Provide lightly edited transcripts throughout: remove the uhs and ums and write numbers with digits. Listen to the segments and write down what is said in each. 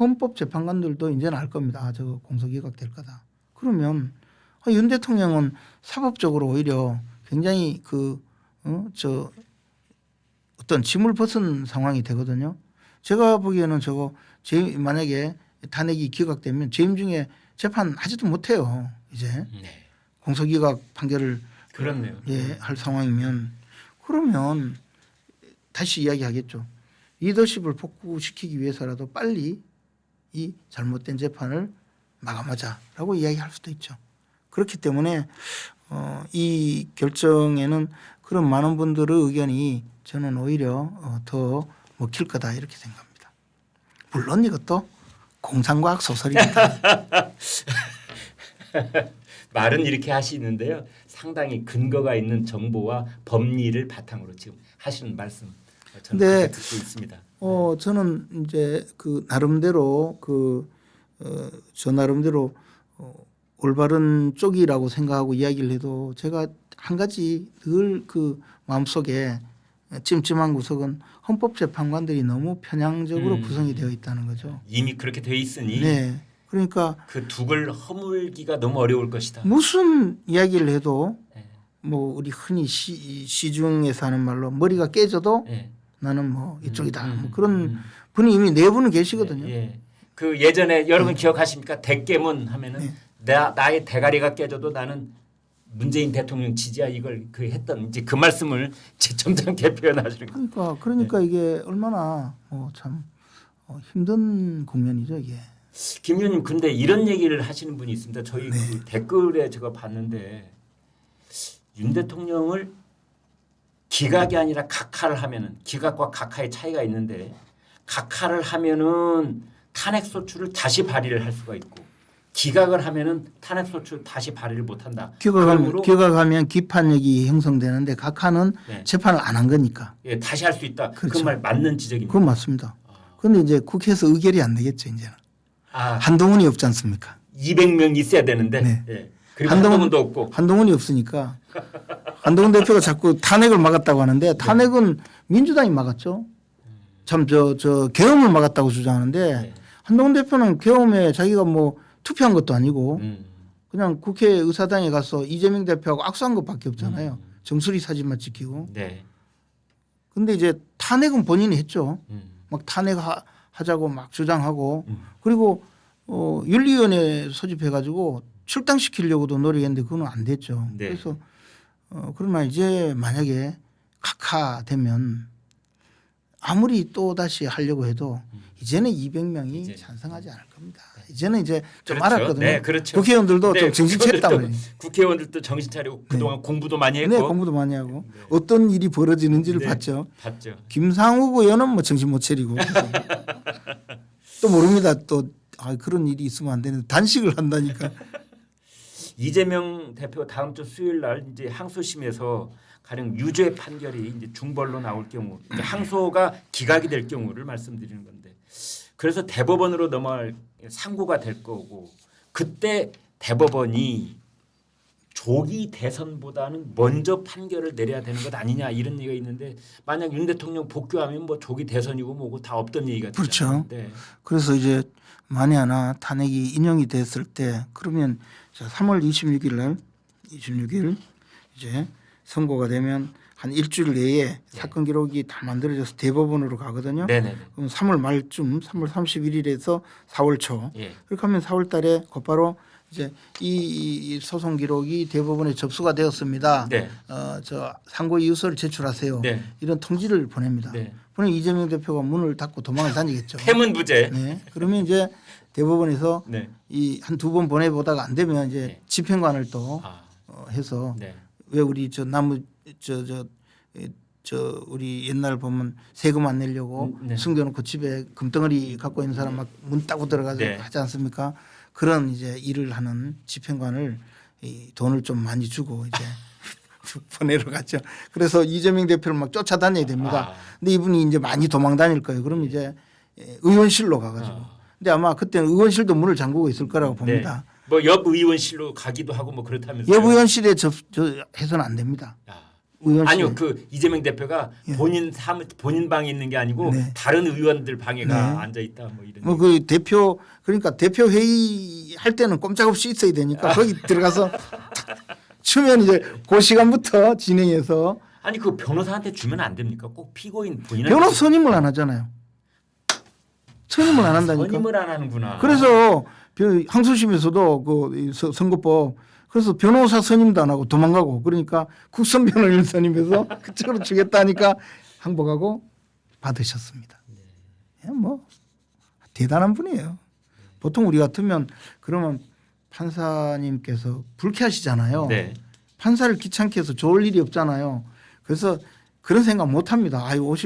헌법재판관들도 이제는 알 겁니다. 저 공소기각 될 거다. 그러면 윤 대통령은 사법적으로 오히려 굉장히 어떤 짐을 벗은 상황이 되거든요. 제가 보기에는 저거 만약에 탄핵이 기각되면 재임 중에 재판하지도 못해요. 이제 네. 공소기각 판결을 그렇네요. 할 상황이면 그러면 다시 이야기하겠죠. 리더십을 복구시키기 위해서라도 빨리 이 잘못된 재판을 마감하자라고 이야기할 수도 있죠. 그렇기 때문에 이 결정에는 그런 많은 분들의 의견이 저는 오히려 더 먹힐 거다 이렇게 생각합니다. 물론 이것도 공상과학 소설입니다. 말은 이렇게 하시는데요. 상당히 근거가 있는 정보와 법리를 바탕으로 지금 하시는 말씀 저는 그렇게 듣고 있습니다. 저는 이제 나름대로 저 나름대로 올바른 쪽이라고 생각하고 이야기를 해도 제가 한 가지 늘 마음속에 찜찜한 구석은 헌법재판관들이 너무 편향적으로 구성이 되어 있다는 거죠. 이미 그렇게 되어 있으니 네. 그러니까 그 둑을 허물기가 너무 어려울 것이다. 무슨 이야기를 해도 네. 뭐 우리 흔히 시중에서 하는 말로 머리가 깨져도 네. 나는 뭐 이쪽이다. 뭐 그런 분이 이미 내부는 계시거든요. 예. 그 예전에 여러분 기억하십니까? 대깨문 하면은 나의 대가리가 깨져도 나는 문재인 대통령 지지야 이걸 했던 이제 그 말씀을 점잖게 표현하시는 거예요. 그러니까 이게 얼마나 참 힘든 국면이죠 이게. 김 의원님 근데 이런 얘기를 하시는 분이 있습니다. 저희 그 댓글에 제가 봤는데 윤 대통령을 기각이 아니라 각하를 하면은 기각과 각하의 차이가 있는데 각하를 하면은 탄핵 소추를 다시 발의를 할 수가 있고 기각을 하면은 탄핵 소추 다시 발의를 못 한다. 기각하면 기판력이 형성되는데 각하는 재판을 안 한 거니까. 예, 다시 할 수 있다. 그렇죠. 그 말 맞는 지적입니다. 그건 맞습니다. 그런데 이제 국회에서 의결이 안 되겠죠 이제는. 한동훈이 없지 않습니까? 200명 있어야 되는데 네. 예. 그리고 한동훈도 없고 한동훈이 없으니까 한동훈 대표가 자꾸 탄핵을 막았다고 하는데 탄핵은 민주당이 막았죠. 참 저 계엄을 막았다고 주장하는데 한동훈 대표는 계엄에 자기가 뭐 투표한 것도 아니고 그냥 국회 의사당에 가서 이재명 대표하고 악수한 것밖에 없잖아요. 정수리 사진만 찍히고. 네. 근데 이제 탄핵은 본인이 했죠. 막 탄핵하자고 막 주장하고 그리고 윤리위원회 소집해가지고 출당시키려고도 노력했는데 그건 안 됐죠. 네. 그래서 그러나 이제 만약에 각하되면 아무리 또 다시 하려고 해도 이제는 200명이 찬성하지 않을 겁니다. 이제는 이제 좀 그렇죠. 알았거든요. 네, 그렇죠. 국회의원들도 좀 정신 차렸다고. 국회의원들도 정신 차리고 그동안 공부도 많이 했고. 네, 공부도 많이 하고 어떤 일이 벌어지는지를 봤죠. 김상욱 의원은 뭐 정신 못 차리고 또 모릅니다. 또 그런 일이 있으면 안 되는데 단식을 한다니까. 이재명 대표 다음 주 수요일 날 이제 항소심에서 가령 유죄 판결이 이제 중벌로 나올 경우 이제 항소가 기각이 될 경우를 말씀드리는 건데 그래서 대법원으로 넘어갈 상고가 될 거고 그때 대법원이 조기 대선보다는 먼저 판결을 내려야 되는 것 아니냐 이런 얘기가 있는데 만약 윤 대통령 복귀하면 뭐 조기 대선이고 뭐고 다 없던 얘기가 그렇죠. 네. 그래서 이제 만에 하나 탄핵이 인용이 됐을 때 그러면 3월 26일 이제 선고가 되면 한 일주일 내에 사건 기록이 다 만들어져서 대법원으로 가거든요. 네네. 그럼 3월 말쯤 3월 31일에서 4월 초 그렇게 하면 4월 달에 곧바로 이제 이 소송 기록이 대법원에 접수가 되었습니다. 네. 저 상고 이유서를 제출하세요. 네. 이런 통지를 보냅니다. 네. 그러면 이재명 대표가 문을 닫고 도망을 다니겠죠. 해문부재. 네. 그러면 이제 대법원에서 네. 이 한 두 번 보내보다가 안 되면 이제 집행관을 또 해서 왜 우리 저 나무 우리 옛날 보면 세금 안 내려고 숨겨놓고 집에 금덩어리 갖고 있는 사람 막 문 따고 들어가서 하지 않습니까? 그런 이제 일을 하는 집행관을 이 돈을 좀 많이 주고 이제 보내러 갔죠. 그래서 이재명 대표를 막 쫓아다녀야 됩니다. 근데 이분이 이제 많이 도망 다닐 거예요. 그럼 이제 의원실로 가가지고. 근데 아마 그때는 의원실도 문을 잠그고 있을 거라고 봅니다. 뭐 옆 의원실로 가기도 하고 뭐 그렇다면서요. 옆 의원실에 해서는 안 됩니다. 의원실. 아니요, 그 이재명 대표가 예. 본인 방에 있는 게 아니고 네. 다른 의원들 방에가 네. 앉아 있다 뭐 이런. 뭐 그 대표 그러니까 대표 회의 할 때는 꼼짝없이 있어야 되니까 거기 들어가서 추면 이제 그 시간부터 진행해서 아니 그 변호사한테 주면 안 됩니까? 꼭 피고인 본인한테. 변호사 선임을 안 하잖아요. 선임을 안 한다니까. 선임을 안 하는구나. 그래서 항소심에서도 그 선고법 그래서 변호사 선임도 안 하고 도망가고 그러니까 국선 변호인을 선임해서 그쪽으로 주겠다니까 항복하고 받으셨습니다. 예, 뭐 대단한 분이에요. 보통 우리 같으면 그러면 판사님께서 불쾌하시잖아요. 네. 판사를 귀찮게 해서 좋을 일이 없잖아요. 그래서 그런 생각 못 합니다. 아유,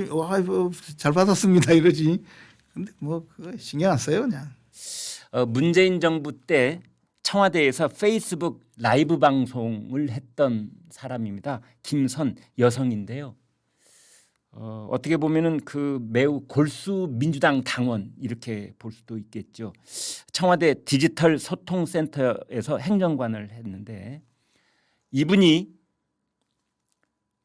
잘 받았습니다. 이러지. 근데 뭐 그거 신경 안 써요, 그냥. 문재인 정부 때 청와대에서 페이스북 라이브 방송을 했던 사람입니다. 김선 여성인데요. 어떻게 보면은 그 매우 골수 민주당 당원 이렇게 볼 수도 있겠죠. 청와대 디지털 소통센터에서 행정관을 했는데 이분이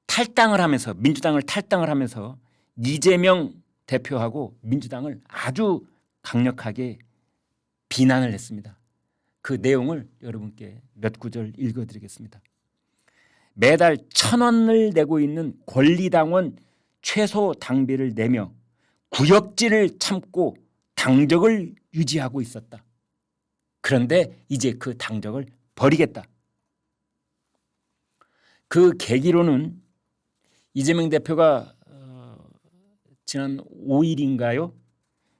탈당을 하면서 민주당을 탈당을 하면서 이재명 대표하고 민주당을 아주 강력하게 비난을 했습니다. 그 내용을 여러분께 몇 구절 읽어드리겠습니다. 매달 1,000원을 내고 있는 권리당원 최소 당비를 내며 구역질을 참고 당적을 유지하고 있었다. 그런데 이제 그 당적을 버리겠다. 그 계기로는 이재명 대표가 지난 5일인가요?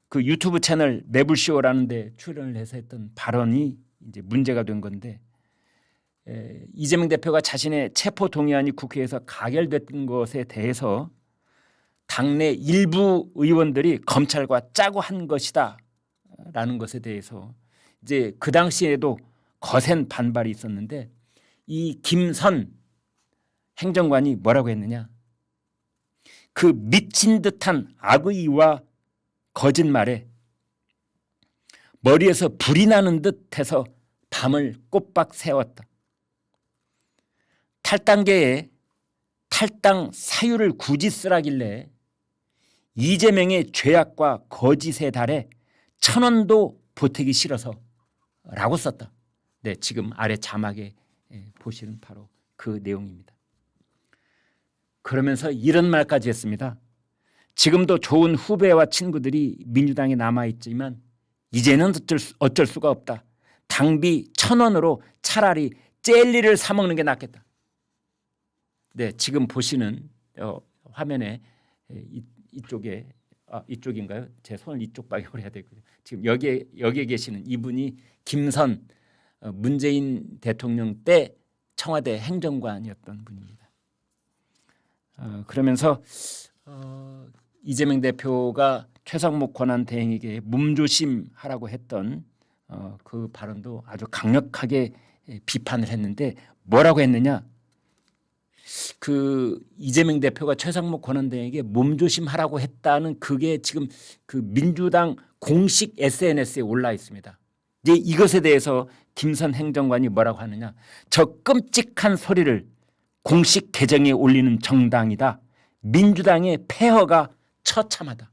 그 유튜브 채널 매불쇼라는 데 출연을 해서 했던 발언이 이제 문제가 된 건데 이재명 대표가 자신의 체포 동의안이 국회에서 가결된 것에 대해서 당내 일부 의원들이 검찰과 짜고 한 것이다라는 것에 대해서 이제 그 당시에도 거센 반발이 있었는데 이 김선 행정관이 뭐라고 했느냐? 그 미친 듯한 악의와 거짓말에 머리에서 불이 나는 듯해서 밤을 꼬박 새웠다. 탈당계에 탈당 사유를 굳이 쓰라길래 이재명의 죄악과 거짓에 달해 1,000원도 보태기 싫어서 라고 썼다. 네, 지금 아래 자막에 보시는 바로 그 내용입니다. 그러면서 이런 말까지 했습니다. 지금도 좋은 후배와 친구들이 민주당에 남아있지만 이제는 어쩔 수가 없다. 당비 1,000원으로 차라리 젤리를 사 먹는 게 낫겠다. 네, 지금 보시는 화면에 이쪽에 이쪽인가요? 제 손을 이쪽 방향으로 해야 되고요. 지금 여기에 계시는 이분이 김선 문재인 대통령 때 청와대 행정관이었던 분입니다. 그러면서 이재명 대표가 최상목 권한대행에게 몸조심하라고 했던 그 발언도 아주 강력하게 비판을 했는데 뭐라고 했느냐? 그 이재명 대표가 최상목 권한대행에게 몸조심하라고 했다는 그게 지금 그 민주당 공식 SNS에 올라 있습니다. 이제 이것에 대해서 김선 행정관이 뭐라고 하느냐? 저 끔찍한 소리를 공식 계정에 올리는 정당이다. 민주당의 폐허가 처참하다.